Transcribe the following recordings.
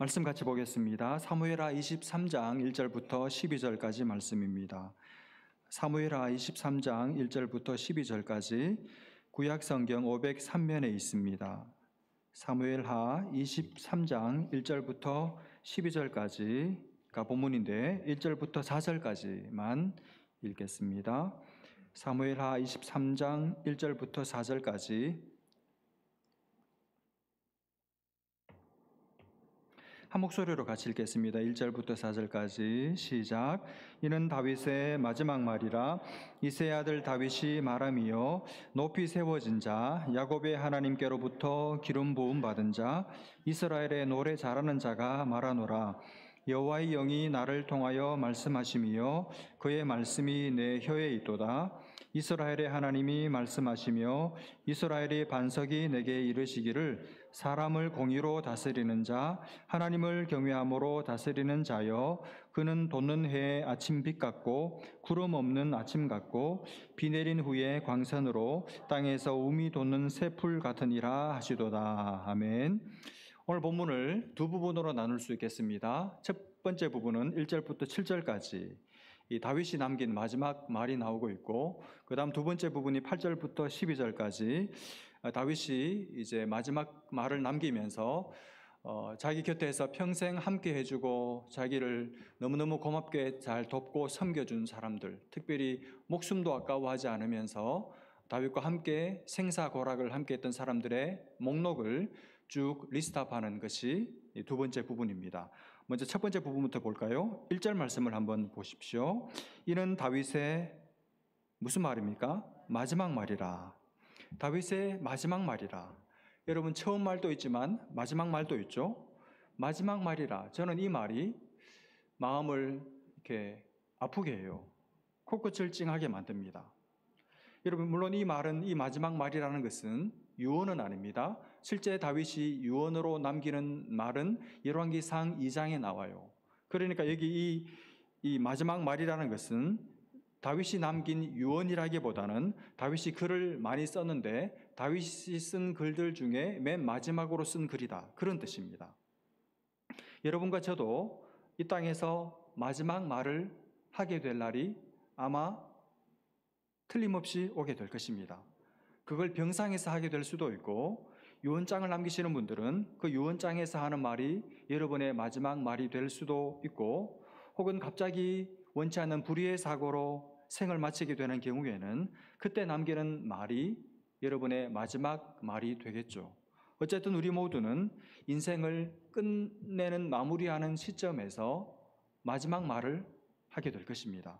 말씀 같이 보겠습니다. 사무엘하 23장 1절부터 12절까지 말씀입니다. 사무엘하 23장 1절부터 12절까지 구약 성경 503면에 있습니다. 사무엘하 23장 1절부터 12절까지가 본문인데 1절부터 4절까지만 읽겠습니다. 사무엘하 23장 1절부터 4절까지 한 목소리로 같이 읽겠습니다. 1절부터 4절까지 시작. 이는 다윗의 마지막 말이라. 이새의 아들 다윗이 말함이요 높이 세워진 자, 야곱의 하나님께로부터 기름 부음 받은 자, 이스라엘의 노래 잘하는 자가 말하노라. 여호와의 영이 나를 통하여 말씀하심이요 그의 말씀이 내 혀에 있도다. 이스라엘의 하나님이 말씀하시며 이스라엘의 반석이 내게 이르시기를 사람을 공의로 다스리는 자, 하나님을 경외함으로 다스리는 자여, 그는 돋는 해의 아침빛 같고 구름 없는 아침 같고 비 내린 후에 광선으로 땅에서 우미 돋는 새풀 같으니라 하시도다. 아멘. 오늘 본문을 두 부분으로 나눌 수 있겠습니다. 첫 번째 부분은 1절부터 7절까지 이 다윗이 남긴 마지막 말이 나오고 있고, 그 다음 두 번째 부분이 8절부터 12절까지 다윗이 이제 마지막 말을 남기면서 자기 곁에서 평생 함께 해주고 자기를 너무너무 고맙게 잘 돕고 섬겨준 사람들, 특별히 목숨도 아까워하지 않으면서 다윗과 함께 생사고락을 함께 했던 사람들의 목록을 쭉 리스트업하는 것이 두 번째 부분입니다. 먼저 첫 번째 부분부터 볼까요? 1절 말씀을 한번 보십시오. 이는 다윗의 무슨 말입니까? 마지막 말이라. 다윗의 마지막 말이라. 여러분, 처음 말도 있지만 마지막 말도 있죠? 마지막 말이라. 저는 이 말이 마음을 이렇게 아프게 해요. 코끝을 찡하게 만듭니다. 여러분, 물론 이 말은, 이 마지막 말이라는 것은 유언은 아닙니다. 실제 다윗이 유언으로 남기는 말은 열왕기상 2장에 나와요. 그러니까 여기 이 마지막 말이라는 것은 다윗이 남긴 유언이라기보다는 다윗이 글을 많이 썼는데 다윗이 쓴 글들 중에 맨 마지막으로 쓴 글이다, 그런 뜻입니다. 여러분과 저도 이 땅에서 마지막 말을 하게 될 날이 아마 틀림없이 오게 될 것입니다. 그걸 병상에서 하게 될 수도 있고, 유언장을 남기시는 분들은 그 유언장에서 하는 말이 여러분의 마지막 말이 될 수도 있고, 혹은 갑자기 원치 않는 불의의 사고로 생을 마치게 되는 경우에는 그때 남기는 말이 여러분의 마지막 말이 되겠죠. 어쨌든 우리 모두는 인생을 끝내는, 마무리하는 시점에서 마지막 말을 하게 될 것입니다.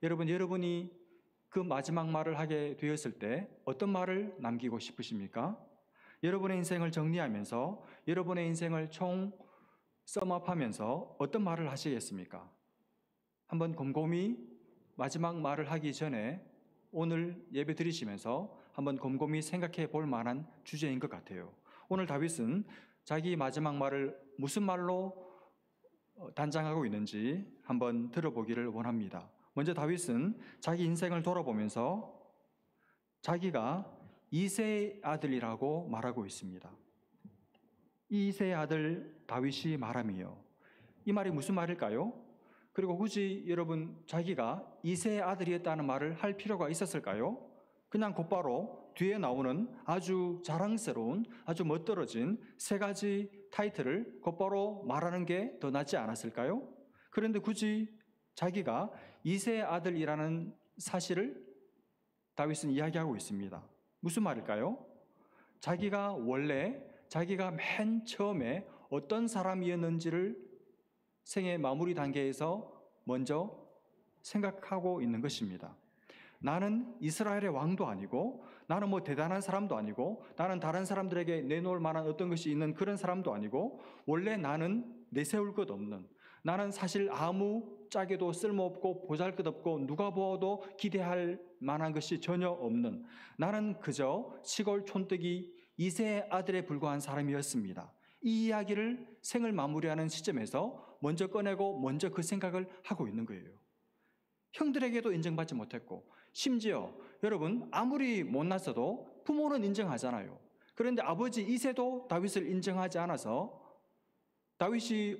여러분이 그 마지막 말을 하게 되었을 때 어떤 말을 남기고 싶으십니까? 여러분의 인생을 정리하면서, 여러분의 인생을 총 썸업하면서 어떤 말을 하시겠습니까? 한번 곰곰이 마지막 말을 하기 전에 오늘 예배 드리시면서 한번 곰곰이 생각해 볼 만한 주제인 것 같아요. 오늘 다윗은 자기 마지막 말을 무슨 말로 단장하고 있는지 한번 들어보기를 원합니다. 먼저 다윗은 자기 인생을 돌아보면서 자기가 이새의 아들이라고 말하고 있습니다. 이새의 아들 다윗이 말함이요. 이 말이 무슨 말일까요? 그리고 굳이 여러분, 자기가 이새의 아들이었다는 말을 할 필요가 있었을까요? 그냥 곧바로 뒤에 나오는 아주 자랑스러운, 아주 멋들어진 세 가지 타이틀을 곧바로 말하는 게 더 낫지 않았을까요? 그런데 굳이 자기가 이새의 아들이라는 사실을 다윗은 이야기하고 있습니다. 무슨 말일까요? 자기가 맨 처음에 어떤 사람이었는지를 생애 마무리 단계에서 먼저 생각하고 있는 것입니다. 나는 이스라엘의 왕도 아니고, 나는 뭐 대단한 사람도 아니고, 나는 다른 사람들에게 내놓을 만한 어떤 것이 있는 그런 사람도 아니고, 원래 나는 내세울 것 없는, 나는 사실 아무 짝에도 쓸모없고 보잘것없고 누가 보아도 기대할 만한 것이 전혀 없는, 나는 그저 시골 촌뜨기 이새의 아들에 불과한 사람이었습니다. 이 이야기를 생을 마무리하는 시점에서 먼저 꺼내고 먼저 그 생각을 하고 있는 거예요. 형들에게도 인정받지 못했고, 심지어 여러분, 아무리 못났어도 부모는 인정하잖아요. 그런데 아버지 이새도 다윗을 인정하지 않아서 다윗이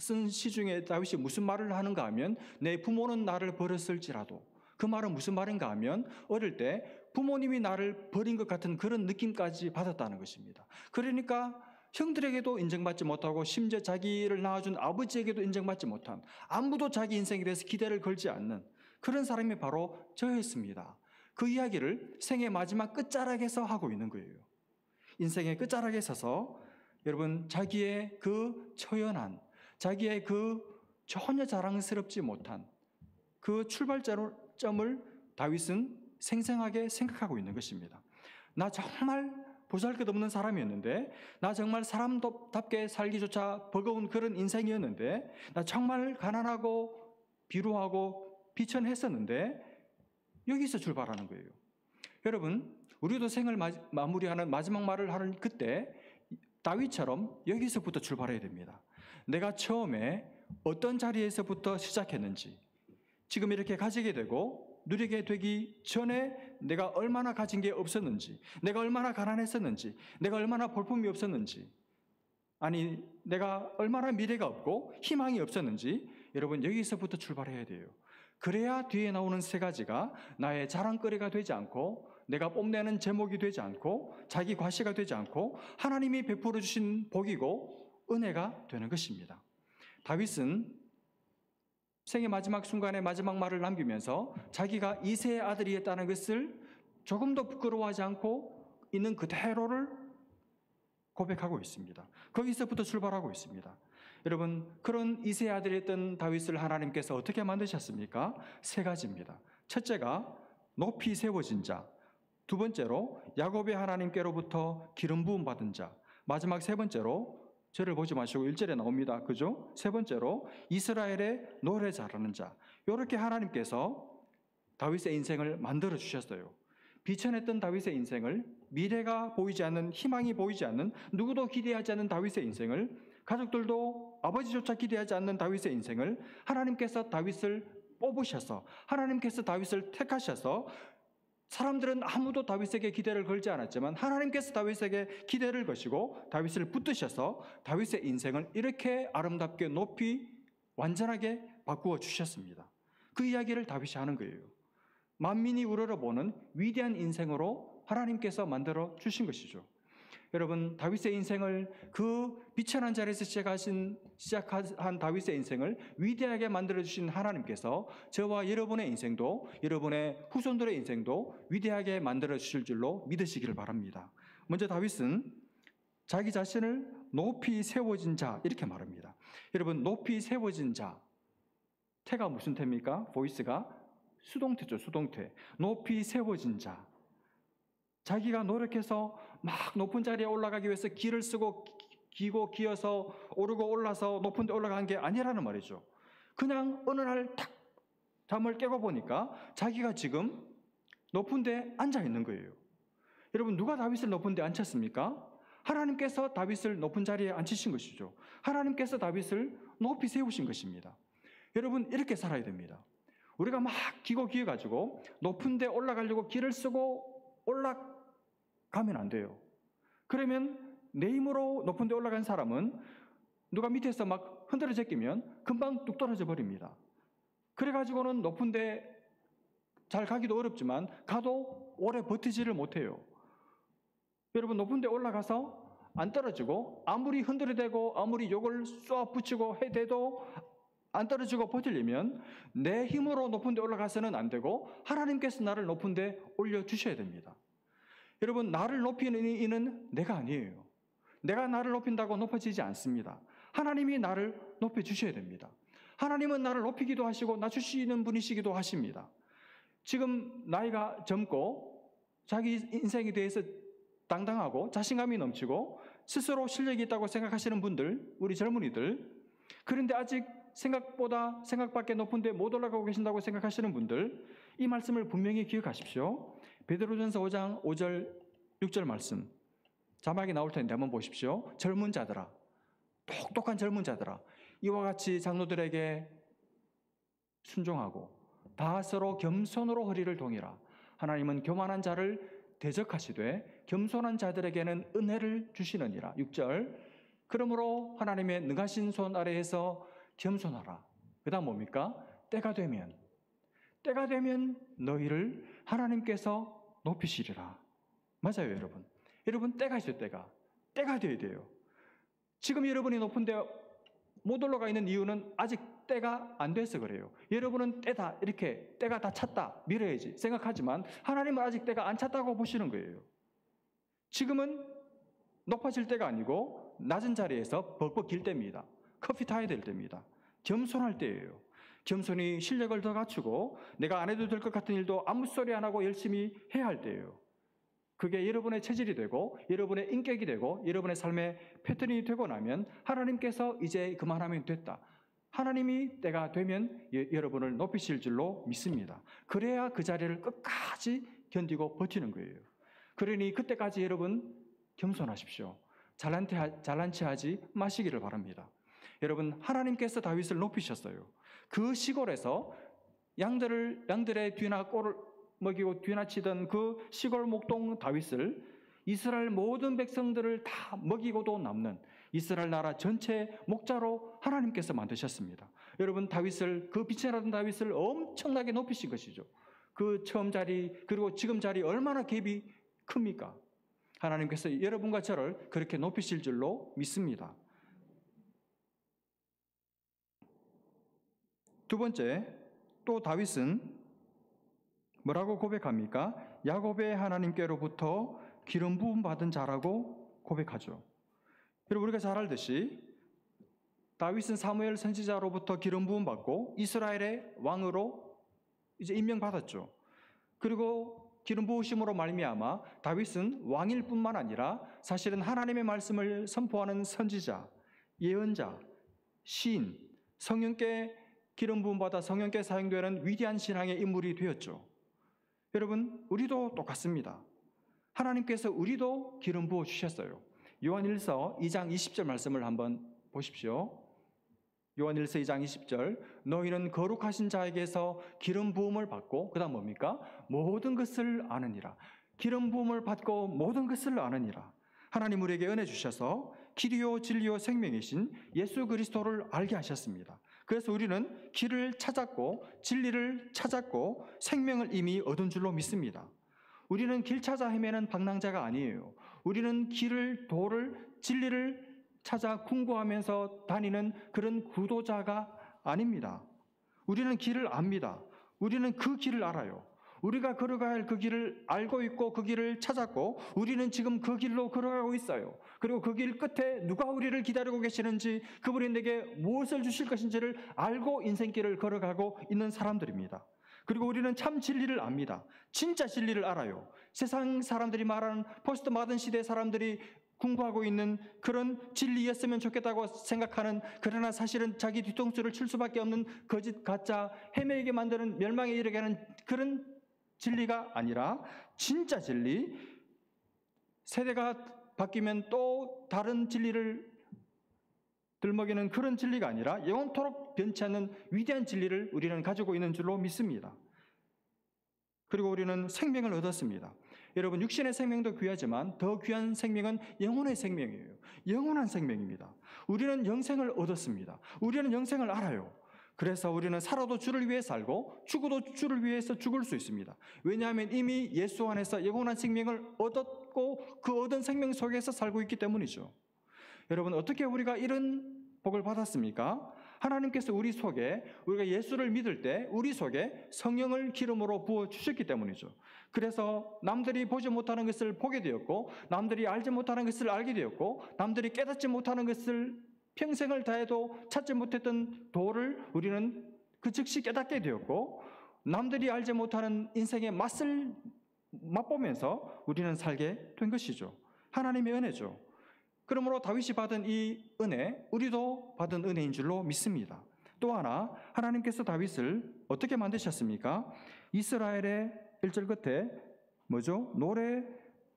쓴 시 중에 다윗이 무슨 말을 하는가 하면 내 부모는 나를 버렸을지라도, 그 말은 무슨 말인가 하면 어릴 때 부모님이 나를 버린 것 같은 그런 느낌까지 받았다는 것입니다. 그러니까 형들에게도 인정받지 못하고 심지어 자기를 낳아준 아버지에게도 인정받지 못한, 아무도 자기 인생에 대해서 기대를 걸지 않는 그런 사람이 바로 저였습니다. 그 이야기를 생의 마지막 끝자락에서 하고 있는 거예요. 인생의 끝자락에 서서 여러분, 자기의 그 처연한, 자기의 그 전혀 자랑스럽지 못한 그 출발점을 다윗은 생생하게 생각하고 있는 것입니다. 나 정말 보잘것없는 사람이었는데, 나 정말 사람답게 살기조차 버거운 그런 인생이었는데, 나 정말 가난하고 비루하고 비천했었는데, 여기서 출발하는 거예요. 여러분, 우리도 생을 마무리하는 마지막 말을 하는 그때 다윗처럼 여기서부터 출발해야 됩니다. 내가 처음에 어떤 자리에서부터 시작했는지, 지금 이렇게 가지게 되고 누리게 되기 전에 내가 얼마나 가진 게 없었는지, 내가 얼마나 가난했었는지, 내가 얼마나 볼품이 없었는지, 아니 내가 얼마나 미래가 없고 희망이 없었는지, 여러분 여기서부터 출발해야 돼요. 그래야 뒤에 나오는 세 가지가 나의 자랑거리가 되지 않고, 내가 뽐내는 제목이 되지 않고, 자기 과시가 되지 않고, 하나님이 베풀어 주신 복이고 은혜가 되는 것입니다. 다윗은 생의 마지막 순간에 마지막 말을 남기면서 자기가 이새의 아들이었다는 것을 조금도 부끄러워하지 않고 있는 그대로를 고백하고 있습니다. 거기서부터 출발하고 있습니다. 여러분, 그런 이새의 아들이었던 다윗을 하나님께서 어떻게 만드셨습니까? 세 가지입니다. 첫째가 높이 세워진 자, 두 번째로 야곱의 하나님께로부터 기름 부음 받은 자, 마지막 세 번째로, 저를 보지 마시고 1절에 나옵니다. 그죠? 세 번째로 이스라엘의 노래 잘하는 자. 이렇게 하나님께서 다윗의 인생을 만들어 주셨어요. 비천했던 다윗의 인생을, 미래가 보이지 않는, 희망이 보이지 않는, 누구도 기대하지 않는 다윗의 인생을, 가족들도 아버지조차 기대하지 않는 다윗의 인생을 하나님께서 다윗을 뽑으셔서, 하나님께서 다윗을 택하셔서, 사람들은 아무도 다윗에게 기대를 걸지 않았지만 하나님께서 다윗에게 기대를 거시고 다윗을 붙드셔서 다윗의 인생을 이렇게 아름답게 높이 완전하게 바꾸어 주셨습니다. 그 이야기를 다윗이 하는 거예요. 만민이 우러러보는 위대한 인생으로 하나님께서 만들어 주신 것이죠. 여러분, 다윗의 인생을, 그 비천한 자리에서 시작한 다윗의 인생을 위대하게 만들어주신 하나님께서 저와 여러분의 인생도, 여러분의 후손들의 인생도 위대하게 만들어주실 줄로 믿으시기를 바랍니다. 먼저 다윗은 자기 자신을 높이 세워진 자, 이렇게 말합니다. 여러분, 높이 세워진 자, 태가 무슨 태입니까? 보이스가 수동태죠. 수동태. 높이 세워진 자. 자기가 노력해서 막 높은 자리에 올라가기 위해서 기를 쓰고 기고 기어서 오르고 올라서 높은 데 올라간 게 아니라는 말이죠. 그냥 어느 날 탁 잠을 깨고 보니까 자기가 지금 높은 데 앉아 있는 거예요. 여러분, 누가 다윗을 높은 데 앉혔습니까? 하나님께서 다윗을 높은 자리에 앉히신 것이죠. 하나님께서 다윗을 높이 세우신 것입니다. 여러분, 이렇게 살아야 됩니다. 우리가 막 기고 기어가지고 높은 데 올라가려고 기를 쓰고 올라가면 안 돼요. 그러면 내 힘으로 높은 데 올라간 사람은 누가 밑에서 막 흔들어 제끼면 금방 뚝 떨어져 버립니다. 그래가지고는 높은 데 잘 가기도 어렵지만 가도 오래 버티지를 못해요. 여러분, 높은 데 올라가서 안 떨어지고 아무리 흔들어대고 아무리 욕을 쏘아 붙이고 해대도 안 떨어지고 버티려면 내 힘으로 높은 데 올라가서는 안 되고 하나님께서 나를 높은 데 올려주셔야 됩니다. 여러분, 나를 높이는 이는 내가 아니에요. 내가 나를 높인다고 높아지지 않습니다. 하나님이 나를 높여주셔야 됩니다. 하나님은 나를 높이기도 하시고 낮추시는 분이시기도 하십니다. 지금 나이가 젊고 자기 인생에 대해서 당당하고 자신감이 넘치고 스스로 실력이 있다고 생각하시는 분들, 우리 젊은이들, 그런데 아직 생각밖에 높은 데 못 올라가고 계신다고 생각하시는 분들, 이 말씀을 분명히 기억하십시오. 베드로전서 5장 5절 6절 말씀, 자막이 나올 텐데 한번 보십시오. 젊은 자들아, 똑똑한 젊은 자들아, 이와 같이 장로들에게 순종하고 다 서로 겸손으로 허리를 동이라. 하나님은 교만한 자를 대적하시되 겸손한 자들에게는 은혜를 주시느니라. 6절, 그러므로 하나님의 능하신 손 아래에서 겸손하라. 그 다음 뭡니까? 때가 되면 너희를 하나님께서 높이시리라. 맞아요, 여러분. 여러분, 때가 있어요. 때가 돼야 돼요. 지금 여러분이 높은데 못 올라가 있는 이유는 아직 때가 안 돼서 그래요. 여러분은 때다, 이렇게 때가 다 찼다, 밀어야지 생각하지만 하나님은 아직 때가 안 찼다고 보시는 거예요. 지금은 높아질 때가 아니고 낮은 자리에서 벅벅 길 때입니다. 커피 타야 될 때입니다. 겸손할 때예요. 겸손히 실력을 더 갖추고 내가 안 해도 될 것 같은 일도 아무 소리 안 하고 열심히 해야 할 때예요. 그게 여러분의 체질이 되고 여러분의 인격이 되고 여러분의 삶의 패턴이 되고 나면 하나님께서 이제 그만하면 됐다. 하나님이 때가 되면 여러분을 높이실 줄로 믿습니다. 그래야 그 자리를 끝까지 견디고 버티는 거예요. 그러니 그때까지 여러분 겸손하십시오. 잘난 체 하지 마시기를 바랍니다. 여러분, 하나님께서 다윗을 높이셨어요. 그 시골에서 양들의 뒤나 꼴을 먹이고 뒤나 치던 그 시골 목동 다윗을 이스라엘 모든 백성들을 다 먹이고도 남는 이스라엘 나라 전체 목자로 하나님께서 만드셨습니다. 여러분, 그 빛이 나던 다윗을 엄청나게 높이신 것이죠. 그 처음 자리 그리고 지금 자리 얼마나 갭이 큽니까? 하나님께서 여러분과 저를 그렇게 높이실 줄로 믿습니다. 두 번째, 또 다윗은 뭐라고 고백합니까? 야곱의 하나님께로부터 기름 부음 받은 자라고 고백하죠. 여러분, 우리가 잘 알듯이 다윗은 사무엘 선지자로부터 기름 부음 받고 이스라엘의 왕으로 이제 임명받았죠. 그리고 기름 부으심으로 말미암아 다윗은 왕일 뿐만 아니라 사실은 하나님의 말씀을 선포하는 선지자, 예언자, 시인, 성령께 기름 부음 받아 성령께 사용되는 위대한 신앙의 인물이 되었죠. 여러분, 우리도 똑같습니다. 하나님께서 우리도 기름 부어 주셨어요. 요한일서 2장 20절 말씀을 한번 보십시오. 요한일서 2장 20절, 너희는 거룩하신 자에게서 기름 부음을 받고, 그 다음 뭡니까? 모든 것을 아느니라. 기름 부음을 받고 모든 것을 아느니라. 하나님 우리에게 은혜 주셔서 길이요 진리요 생명이신 예수 그리스도를 알게 하셨습니다. 그래서 우리는 길을 찾았고 진리를 찾았고 생명을 이미 얻은 줄로 믿습니다. 우리는 길 찾아 헤매는 방랑자가 아니에요. 우리는 길을, 도를, 진리를 찾아 궁구하면서 다니는 그런 구도자가 아닙니다. 우리는 길을 압니다. 우리는 그 길을 알아요. 우리가 걸어가야 할 그 길을 알고 있고 그 길을 찾았고 우리는 지금 그 길로 걸어가고 있어요. 그리고 그 길 끝에 누가 우리를 기다리고 계시는지, 그분이 내게 무엇을 주실 것인지를 알고 인생길을 걸어가고 있는 사람들입니다. 그리고 우리는 참 진리를 압니다. 진짜 진리를 알아요. 세상 사람들이 말하는 포스트 모던 시대 사람들이 궁구하고 있는 그런 진리였으면 좋겠다고 생각하는, 그러나 사실은 자기 뒤통수를 칠 수밖에 없는 거짓, 가짜, 헤매게 만드는, 멸망에 이르게 하는 그런 진리가 아니라 진짜 진리, 세대가 바뀌면 또 다른 진리를 들먹이는 그런 진리가 아니라 영원토록 변치 않는 위대한 진리를 우리는 가지고 있는 줄로 믿습니다. 그리고 우리는 생명을 얻었습니다. 여러분, 육신의 생명도 귀하지만 더 귀한 생명은 영혼의 생명이에요. 영원한 생명입니다. 우리는 영생을 얻었습니다. 우리는 영생을 알아요. 그래서 우리는 살아도 주를 위해 살고 죽어도 주를 위해서 죽을 수 있습니다. 왜냐하면 이미 예수 안에서 영원한 생명을 얻었고 그 얻은 생명 속에서 살고 있기 때문이죠. 여러분, 어떻게 우리가 이런 복을 받았습니까? 하나님께서 우리 속에, 우리가 예수를 믿을 때 우리 속에 성령을 기름으로 부어주셨기 때문이죠. 그래서 남들이 보지 못하는 것을 보게 되었고, 남들이 알지 못하는 것을 알게 되었고, 남들이 깨닫지 못하는 것을 평생을 다해도 찾지 못했던 도를 우리는 그 즉시 깨닫게 되었고, 남들이 알지 못하는 인생의 맛을 맛보면서 우리는 살게 된 것이죠. 하나님의 은혜죠. 그러므로 다윗이 받은 이 은혜, 우리도 받은 은혜인 줄로 믿습니다. 또 하나, 하나님께서 다윗을 어떻게 만드셨습니까? 이스라엘의 1절 끝에 뭐죠? 노래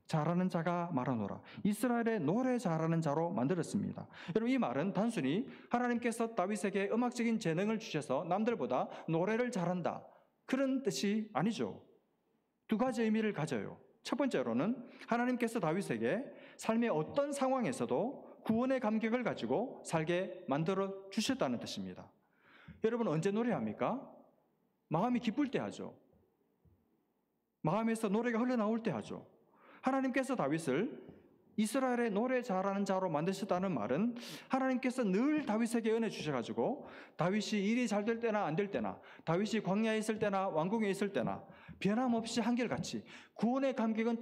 잘하는 자가 말하노라. 이스라엘의 노래 잘하는 자로 만들었습니다. 여러분, 이 말은 단순히 하나님께서 다윗에게 음악적인 재능을 주셔서 남들보다 노래를 잘한다, 그런 뜻이 아니죠. 두 가지 의미를 가져요. 첫 번째로는 하나님께서 다윗에게 삶의 어떤 상황에서도 구원의 감격을 가지고 살게 만들어 주셨다는 뜻입니다. 여러분 언제 노래합니까? 마음이 기쁠 때 하죠. 마음에서 노래가 흘러나올 때 하죠. 하나님께서 다윗을 이스라엘의 노래 잘하는 자로 만드셨다는 말은 하나님께서 늘 다윗에게 은혜 주셔가지고 다윗이 일이 잘 될 때나 안 될 때나, 다윗이 광야에 있을 때나 왕궁에 있을 때나 변함없이 한결같이 구원의 감격은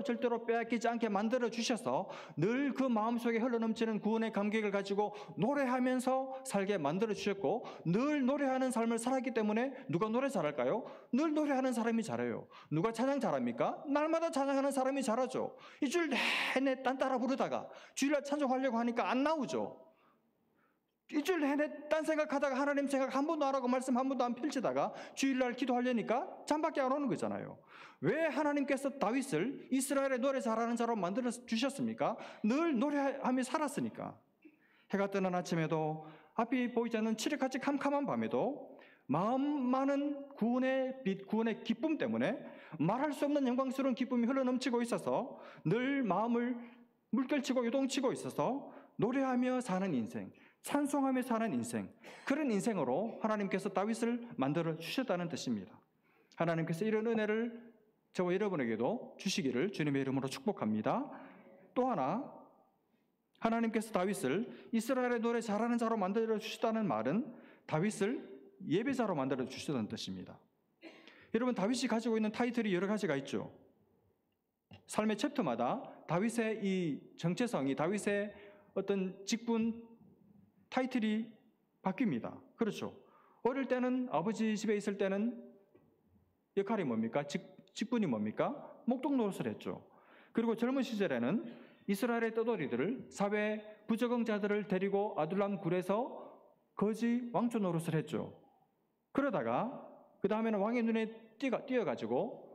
절대로 빼앗기지 않게 만들어 주셔서 늘 그 마음속에 흘러넘치는 구원의 감격을 가지고 노래하면서 살게 만들어 주셨고, 늘 노래하는 삶을 살았기 때문에 누가 노래 잘할까요? 늘 노래하는 사람이 잘해요. 누가 찬양 잘합니까? 날마다 찬양하는 사람이 잘하죠. 일주일 내내 딴 따라 부르다가 주일날 찬송하려고 하니까 안 나오죠. 일주일 내내 딴 생각하다가 하나님 생각 한 번도 안 하고 말씀 한 번도 안 펼치다가 주일날 기도하려니까 잠밖에 안 오는 거잖아요. 왜 하나님께서 다윗을 이스라엘의 노래 잘하는 자로 만들어 주셨습니까? 늘 노래하며 살았으니까. 해가 뜨는 아침에도 앞이 보이지 않는 칠흑같이 캄캄한 밤에도 마음 많은 구원의 빛, 구원의 기쁨 때문에 말할 수 없는 영광스러운 기쁨이 흘러넘치고 있어서 늘 마음을 물결치고 요동치고 있어서 노래하며 사는 인생, 찬송하며 사는 인생, 그런 인생으로 하나님께서 다윗을 만들어 주셨다는 뜻입니다. 하나님께서 이런 은혜를 저와 여러분에게도 주시기를 주님의 이름으로 축복합니다. 또 하나, 하나님께서 다윗을 이스라엘의 노래 잘하는 자로 만들어 주셨다는 말은 다윗을 예배자로 만들어 주셨다는 뜻입니다. 여러분, 다윗이 가지고 있는 타이틀이 여러 가지가 있죠. 삶의 챕터마다 다윗의 이 정체성이, 다윗의 어떤 직분, 타이틀이 바뀝니다. 그렇죠. 어릴 때는 아버지 집에 있을 때는 역할이 뭡니까? 직분이 뭡니까? 목동 노릇을 했죠. 그리고 젊은 시절에는 이스라엘의 떠돌이들을, 사회 부적응자들을 데리고 아둘람 굴에서 거지 왕초 노릇을 했죠. 그러다가 그 다음에는 왕의 눈에 띄어가지고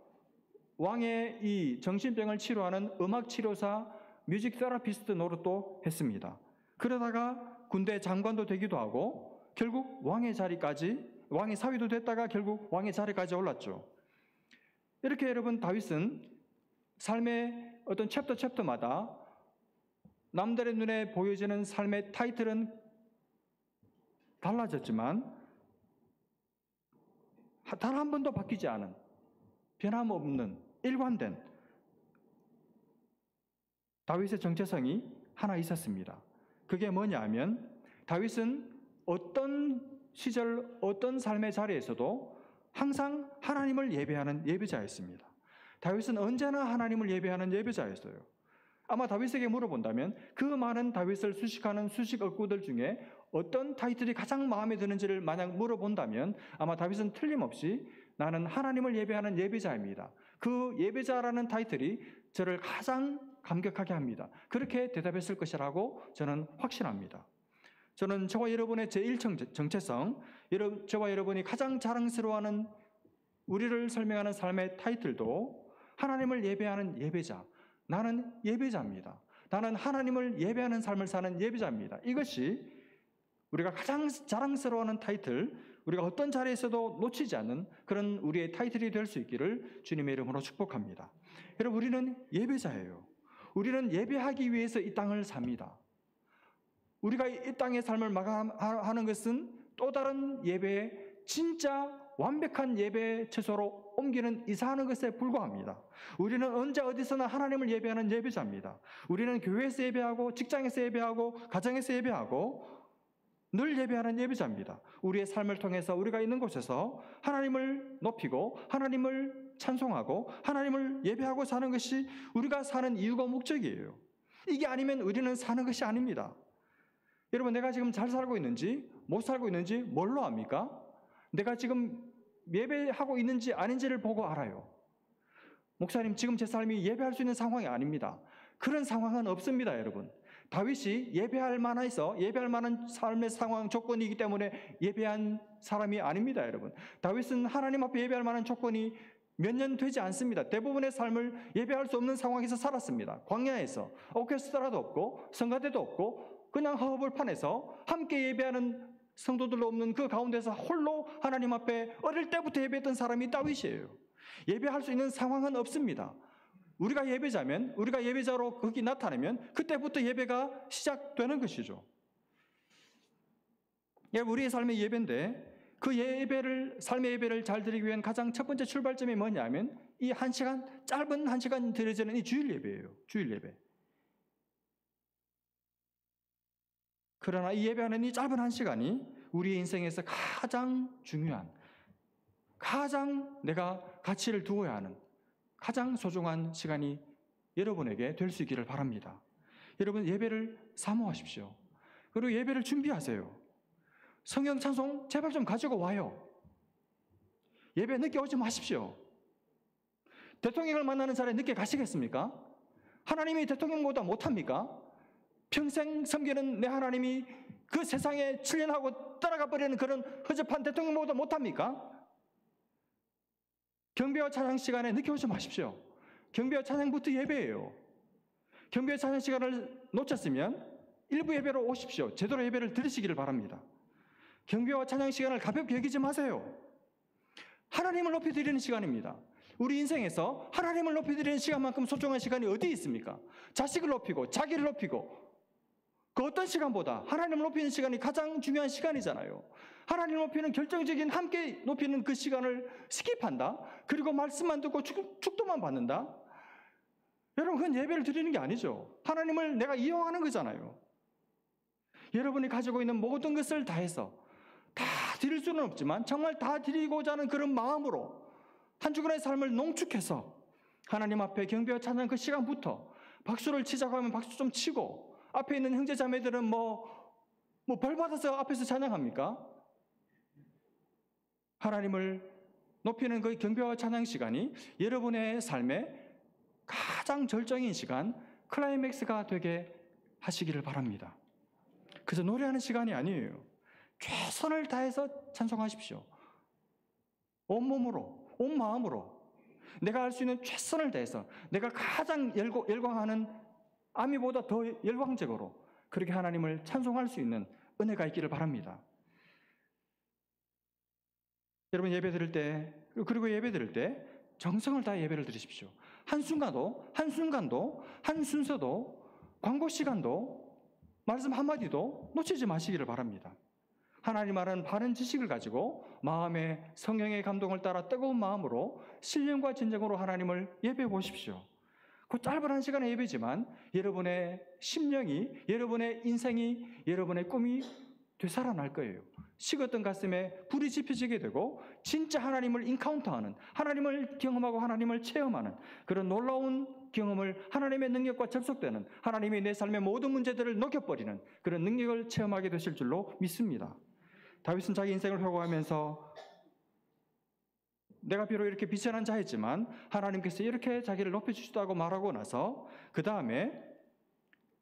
왕의 이 정신병을 치료하는 음악 치료사, 뮤직 테라피스트 노릇도 했습니다. 그러다가 군대 장관도 되기도 하고 결국 왕의 자리까지, 왕의 사위도 됐다가 결국 왕의 자리까지 올랐죠. 이렇게 여러분, 다윗은 삶의 어떤 챕터마다 남들의 눈에 보여지는 삶의 타이틀은 달라졌지만 단 한 번도 바뀌지 않은, 변함없는, 일관된 다윗의 정체성이 하나 있었습니다. 그게 뭐냐 하면 다윗은 어떤 시절, 어떤 삶의 자리에서도 항상 하나님을 예배하는 예배자였습니다. 다윗은 언제나 하나님을 예배하는 예배자였어요. 아마 다윗에게 물어본다면 그 많은 다윗을 수식하는 수식 어구들 중에 어떤 타이틀이 가장 마음에 드는지를 만약 물어본다면 아마 다윗은 틀림없이 나는 하나님을 예배하는 예배자입니다. 그 예배자라는 타이틀이 저를 가장 감격하게 합니다. 그렇게 대답했을 것이라고 저는 확신합니다. 저는 저와 여러분의 제1정체성, 저와 여러분이 가장 자랑스러워하는, 우리를 설명하는 삶의 타이틀도 하나님을 예배하는 예배자, 나는 예배자입니다. 나는 하나님을 예배하는 삶을 사는 예배자입니다. 이것이 우리가 가장 자랑스러워하는 타이틀, 우리가 어떤 자리에서도 놓치지 않는 그런 우리의 타이틀이 될 수 있기를 주님의 이름으로 축복합니다. 여러분, 우리는 예배자예요. 우리는 예배하기 위해서 이 땅을 삽니다. 우리가 이 땅의 삶을 마감하는 것은 또 다른 예배의 진짜 완벽한 예배 처소로 옮기는, 이사하는 것에 불과합니다. 우리는 언제 어디서나 하나님을 예배하는 예배자입니다. 우리는 교회에서 예배하고, 직장에서 예배하고, 가정에서 예배하고, 늘 예배하는 예배자입니다. 우리의 삶을 통해서 우리가 있는 곳에서 하나님을 높이고 하나님을 찬송하고 하나님을 예배하고 사는 것이 우리가 사는 이유가 목적이에요. 이게 아니면 우리는 사는 것이 아닙니다. 여러분, 내가 지금 잘 살고 있는지 못 살고 있는지 뭘로 압니까? 내가 지금 예배하고 있는지 아닌지를 보고 알아요. 목사님, 지금 제 삶이 예배할 수 있는 상황이 아닙니다. 그런 상황은 없습니다, 여러분. 다윗이 예배할 만한 삶의 상황, 조건이기 때문에 예배한 사람이 아닙니다, 여러분. 다윗은 하나님 앞에 예배할 만한 조건이 몇 년 되지 않습니다. 대부분의 삶을 예배할 수 없는 상황에서 살았습니다. 광야에서 오케스트라도 없고 성가대도 없고 그냥 허허벌판에서 함께 예배하는 성도들도 없는 그 가운데서 홀로 하나님 앞에 어릴 때부터 예배했던 사람이 다윗이에요. 예배할 수 있는 상황은 없습니다. 우리가 예배자면, 우리가 예배자로 거기 나타나면 그때부터 예배가 시작되는 것이죠. 우리의 삶의 예배인데 그 예배를, 삶의 예배를 잘 드리기 위한 가장 첫 번째 출발점이 뭐냐면 이 한 시간, 짧은 한 시간 드려지는 이 주일 예배예요. 주일 예배. 그러나 이 예배하는 이 짧은 한 시간이 우리의 인생에서 가장 중요한, 가장 내가 가치를 두어야 하는 가장 소중한 시간이 여러분에게 될 수 있기를 바랍니다. 여러분 예배를 사모하십시오. 그리고 예배를 준비하세요. 성경 찬송 제발 좀 가지고 와요. 예배 늦게 오지 마십시오. 대통령을 만나는 자리에 늦게 가시겠습니까? 하나님이 대통령보다 못합니까? 평생 섬기는 내 하나님이 그 세상에 7년하고 따라가 버리는 그런 허접한 대통령보다 못합니까? 경배와 찬양 시간에 늦게 오지 마십시오. 경배와 찬양부터 예배예요. 경배와 찬양 시간을 놓쳤으면 일부 예배로 오십시오. 제대로 예배를 드리시기를 바랍니다. 경배와 찬양 시간을 가볍게 여기지 마세요. 하나님을 높여드리는 시간입니다. 우리 인생에서 하나님을 높여드리는 시간만큼 소중한 시간이 어디 있습니까? 자식을 높이고 자기를 높이고 그 어떤 시간보다 하나님을 높이는 시간이 가장 중요한 시간이잖아요. 하나님을 높이는 결정적인 함께 높이는 그 시간을 스킵한다? 그리고 말씀만 듣고 축도만 받는다? 여러분 그건 예배를 드리는 게 아니죠. 하나님을 내가 이용하는 거잖아요. 여러분이 가지고 있는 모든 것을 다해서 다 드릴 수는 없지만 정말 다 드리고자 하는 그런 마음으로 한 주간의 삶을 농축해서 하나님 앞에 경배와 찬양 그 시간부터 박수를 치자고 하면 박수 좀 치고 앞에 있는 형제 자매들은 벌 받아서 앞에서 찬양합니까? 하나님을 높이는 그 경배와 찬양 시간이 여러분의 삶의 가장 절정인 시간, 클라이맥스가 되게 하시기를 바랍니다. 그래서 노래하는 시간이 아니에요. 최선을 다해서 찬송하십시오. 온몸으로, 온 마음으로 내가 할 수 있는 최선을 다해서 내가 가장 열광하는 아미보다 더 열광적으로 그렇게 하나님을 찬송할 수 있는 은혜가 있기를 바랍니다. 여러분 예배 드릴 때, 그리고 예배 드릴 때 정성을 다해 예배를 드리십시오. 한순간도, 한 순서도, 광고 시간도, 말씀 한마디도 놓치지 마시기를 바랍니다. 하나님 말하는 바른 지식을 가지고 마음의 성령의 감동을 따라 뜨거운 마음으로 신령과 진정으로 하나님을 예배해 보십시오. 그 짧은 한 시간의 예배지만 여러분의 심령이, 여러분의 인생이, 여러분의 꿈이 되살아날 거예요. 식었던 가슴에 불이 지펴지게 되고 진짜 하나님을 인카운터하는, 하나님을 경험하고 하나님을 체험하는 그런 놀라운 경험을, 하나님의 능력과 접속되는, 하나님이 내 삶의 모든 문제들을 녹여버리는 그런 능력을 체험하게 되실 줄로 믿습니다. 다윗은 자기 인생을 회고하면서 내가 비록 이렇게 비천한 자였지만 하나님께서 이렇게 자기를 높여주시다고 말하고 나서 그 다음에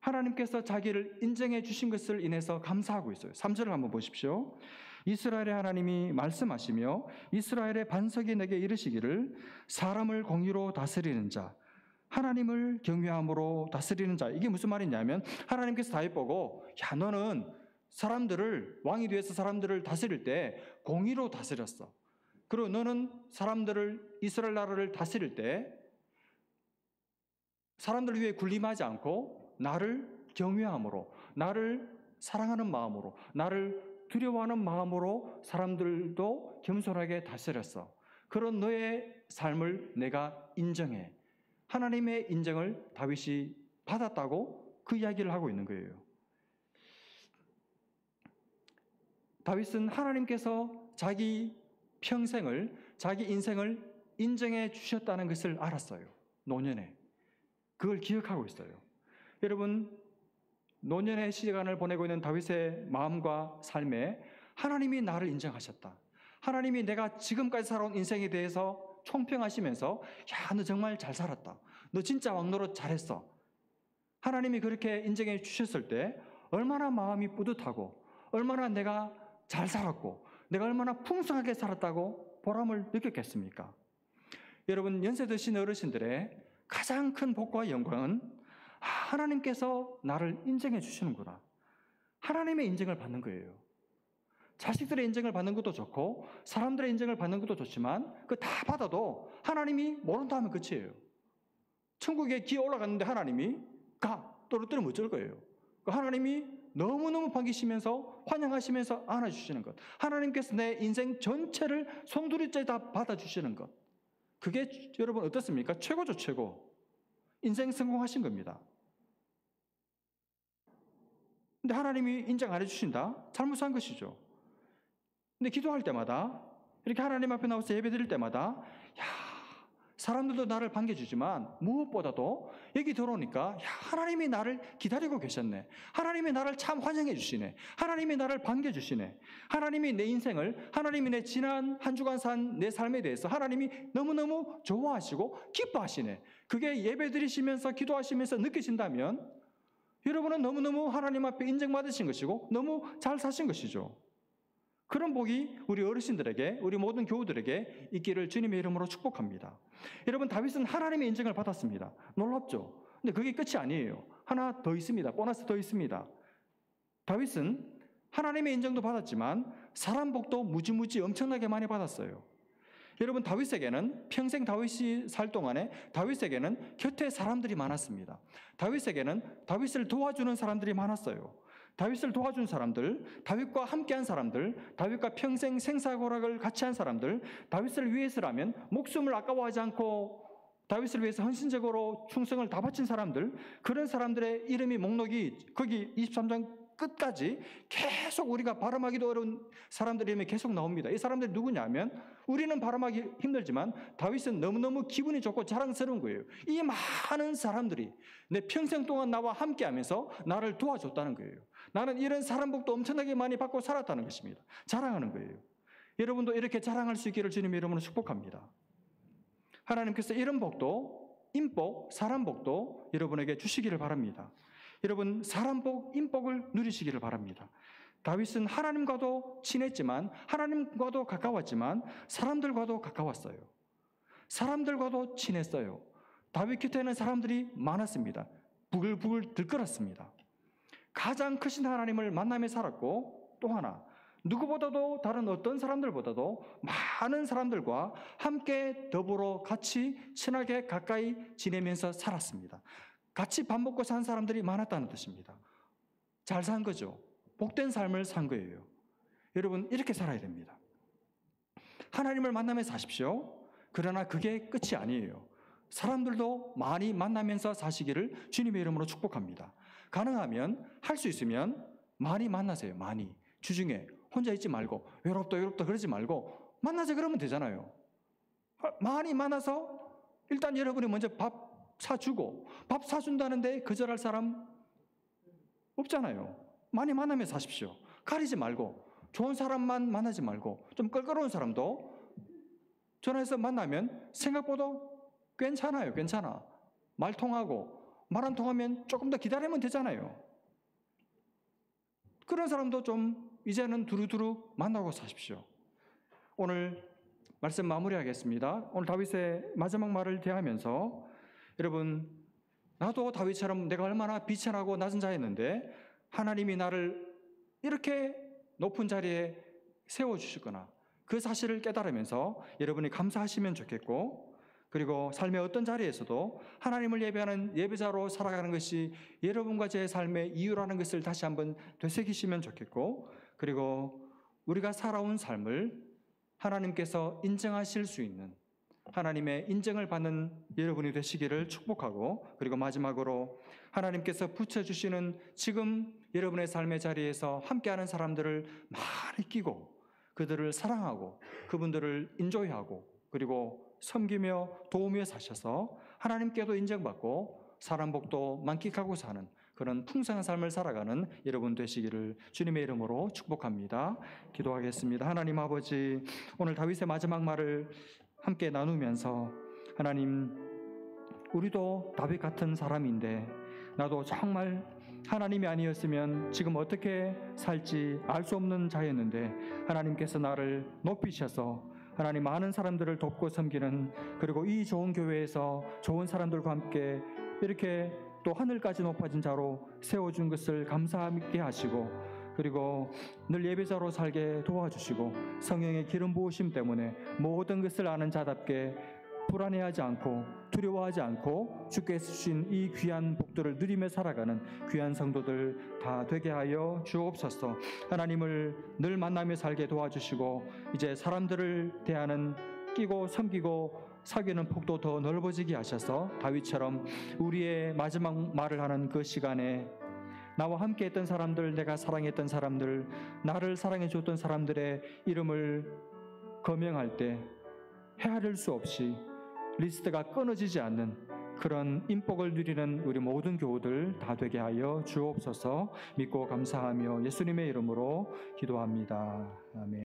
하나님께서 자기를 인정해 주신 것을 인해서 감사하고 있어요. 3절을 한번 보십시오. 이스라엘의 하나님이 말씀하시며 이스라엘의 반석이 내게 이르시기를 사람을 공의로 다스리는 자, 하나님을 경외함으로 다스리는 자. 이게 무슨 말이냐면 하나님께서 다윗 보고 야 너는 사람들을, 왕이 되어서 사람들을 다스릴 때 공의로 다스렸어. 그리고 너는 사람들을, 이스라엘 나라를 다스릴 때 사람들 위해 군림하지 않고 나를 경외함으로, 나를 사랑하는 마음으로, 나를 두려워하는 마음으로 사람들도 겸손하게 다스렸어. 그런 너의 삶을 내가 인정해. 하나님의 인정을 다윗이 받았다고 그 이야기를 하고 있는 거예요. 다윗은 하나님께서 자기 평생을, 자기 인생을 인정해 주셨다는 것을 알았어요. 노년에. 그걸 기억하고 있어요. 여러분, 노년의 시간을 보내고 있는 다윗의 마음과 삶에 하나님이 나를 인정하셨다. 하나님이 내가 지금까지 살아온 인생에 대해서 총평하시면서 야, 너 정말 잘 살았다. 너 진짜 왕노릇 잘했어. 하나님이 그렇게 인정해 주셨을 때 얼마나 마음이 뿌듯하고 얼마나 내가 잘 살았고 내가 얼마나 풍성하게 살았다고 보람을 느꼈겠습니까? 여러분, 연세 드신 어르신들의 가장 큰 복과 영광은 하나님께서 나를 인정해 주시는구나. 하나님의 인정을 받는 거예요. 자식들의 인정을 받는 것도 좋고 사람들의 인정을 받는 것도 좋지만 그 다 받아도 하나님이 모른다 하면 끝이에요. 천국에 기어 올라갔는데 하나님이 가! 떨어뜨리면 어쩔 거예요? 하나님이 너무너무 반기시면서 환영하시면서 안아주시는 것. 하나님께서 내 인생 전체를 송두리째 다 받아주시는 것. 그게 여러분 어떻습니까? 최고죠, 최고. 인생 성공하신 겁니다. 근데 하나님이 인정 안 해주신다? 잘못한 것이죠. 근데 기도할 때마다, 이렇게 하나님 앞에 나와서 예배 드릴 때마다, 사람들도 나를 반겨주지만 무엇보다도 여기 들어오니까 하나님이 나를 기다리고 계셨네. 하나님이 나를 참 환영해 주시네. 하나님이 나를 반겨주시네. 하나님이 내 인생을, 하나님이 내 지난 한 주간 산 내 삶에 대해서 하나님이 너무너무 좋아하시고 기뻐하시네. 그게 예배 드리시면서 기도하시면서 느껴진다면 여러분은 너무너무 하나님 앞에 인정받으신 것이고 너무 잘 사신 것이죠. 그런 복이 우리 어르신들에게, 우리 모든 교우들에게 있기를 주님의 이름으로 축복합니다. 여러분, 다윗은 하나님의 인정을 받았습니다. 놀랍죠? 근데 그게 끝이 아니에요. 하나 더 있습니다. 보너스 더 있습니다. 다윗은 하나님의 인정도 받았지만 사람 복도 무지무지 엄청나게 많이 받았어요. 여러분, 다윗에게는 평생 다윗이 살 동안에 다윗에게는 곁에 사람들이 많았습니다. 다윗에게는 다윗을 도와주는 사람들이 많았어요. 다윗을 도와준 사람들, 다윗과 함께한 사람들, 다윗과 평생 생사고락을 같이 한 사람들, 다윗을 위해서라면 목숨을 아까워하지 않고 다윗을 위해서 헌신적으로 충성을 다 바친 사람들, 그런 사람들의 이름이 목록이 거기 23장 끝까지 계속 우리가 발음하기도 어려운 사람들 이름이 계속 나옵니다. 이 사람들이 누구냐면 우리는 발음하기 힘들지만 다윗은 너무너무 기분이 좋고 자랑스러운 거예요. 이 많은 사람들이 내 평생 동안 나와 함께하면서 나를 도와줬다는 거예요. 나는 이런 사람 복도 엄청나게 많이 받고 살았다는 것입니다. 자랑하는 거예요. 여러분도 이렇게 자랑할 수 있기를 주님의 이름으로 축복합니다. 하나님께서 이런 복도, 인복, 사람 복도 여러분에게 주시기를 바랍니다. 여러분, 사람 복, 인복을 누리시기를 바랍니다. 다윗은 하나님과도 친했지만, 하나님과도 가까웠지만 사람들과도 가까웠어요. 사람들과도 친했어요. 다윗 곁에는 사람들이 많았습니다. 부글부글 들끓었습니다. 가장 크신 하나님을 만나며 살았고, 또 하나, 누구보다도 다른 어떤 사람들보다도 많은 사람들과 함께 더불어 같이 친하게 가까이 지내면서 살았습니다. 같이 밥 먹고 산 사람들이 많았다는 뜻입니다. 잘 산 거죠. 복된 삶을 산 거예요. 여러분, 이렇게 살아야 됩니다. 하나님을 만나며 사십시오. 그러나 그게 끝이 아니에요. 사람들도 많이 만나면서 사시기를 주님의 이름으로 축복합니다. 가능하면, 할 수 있으면 많이 만나세요. 많이. 주중에 혼자 있지 말고 외롭다 그러지 말고 만나자 그러면 되잖아요. 많이 만나서 일단 여러분이 먼저 밥 사주고, 밥 사준다는데 거절할 사람 없잖아요. 많이 만나며 사십시오. 가리지 말고, 좋은 사람만 만나지 말고 좀 껄끄러운 사람도 전화해서 만나면 생각보다 괜찮아요. 괜찮아. 말 통하고, 말 안 통하면 조금 더 기다리면 되잖아요. 그런 사람도 좀 이제는 두루두루 만나고 사십시오. 오늘 말씀 마무리하겠습니다. 오늘 다윗의 마지막 말을 대하면서 여러분, 나도 다윗처럼 내가 얼마나 비천하고 낮은 자였는데 하나님이 나를 이렇게 높은 자리에 세워주시거나 그 사실을 깨달으면서 여러분이 감사하시면 좋겠고, 그리고 삶의 어떤 자리에서도 하나님을 예배하는 예배자로 살아가는 것이 여러분과 제 삶의 이유라는 것을 다시 한번 되새기시면 좋겠고, 그리고 우리가 살아온 삶을 하나님께서 인정하실 수 있는, 하나님의 인정을 받는 여러분이 되시기를 축복하고, 그리고 마지막으로 하나님께서 붙여주시는 지금 여러분의 삶의 자리에서 함께하는 사람들을 많이 끼고 그들을 사랑하고 그분들을 인조이하고 그리고 섬기며 도우며 사셔서 하나님께도 인정받고 사람 복도 만끽하고 사는 그런 풍성한 삶을 살아가는 여러분 되시기를 주님의 이름으로 축복합니다. 기도하겠습니다. 하나님 아버지, 오늘 다윗의 마지막 말을 함께 나누면서 하나님, 우리도 다윗 같은 사람인데 나도 정말 하나님이 아니었으면 지금 어떻게 살지 알 수 없는 자였는데 하나님께서 나를 높이셔서 하나님 많은 사람들을 돕고 섬기는, 그리고 이 좋은 교회에서 좋은 사람들과 함께 이렇게 또 하늘까지 높아진 자로 세워준 것을 감사하게 하시고, 그리고 늘 예배자로 살게 도와주시고 성령의 기름 부으심 때문에 모든 것을 아는 자답게 불안해하지 않고 두려워하지 않고 주께서 주신 이 귀한 복들을 누리며 살아가는 귀한 성도들 다 되게 하여 주옵소서. 하나님을 늘 만나며 살게 도와주시고 이제 사람들을 대하는 끼고 섬기고 사귀는 폭도 더 넓어지게 하셔서 다윗처럼 우리의 마지막 말을 하는 그 시간에 나와 함께 했던 사람들, 내가 사랑했던 사람들, 나를 사랑해 줬던 사람들의 이름을 거명할 때 헤아릴 수 없이 리스트가 끊어지지 않는 그런 인복을 누리는 우리 모든 교우들 다 되게 하여 주옵소서. 믿고 감사하며 예수님의 이름으로 기도합니다. 아멘.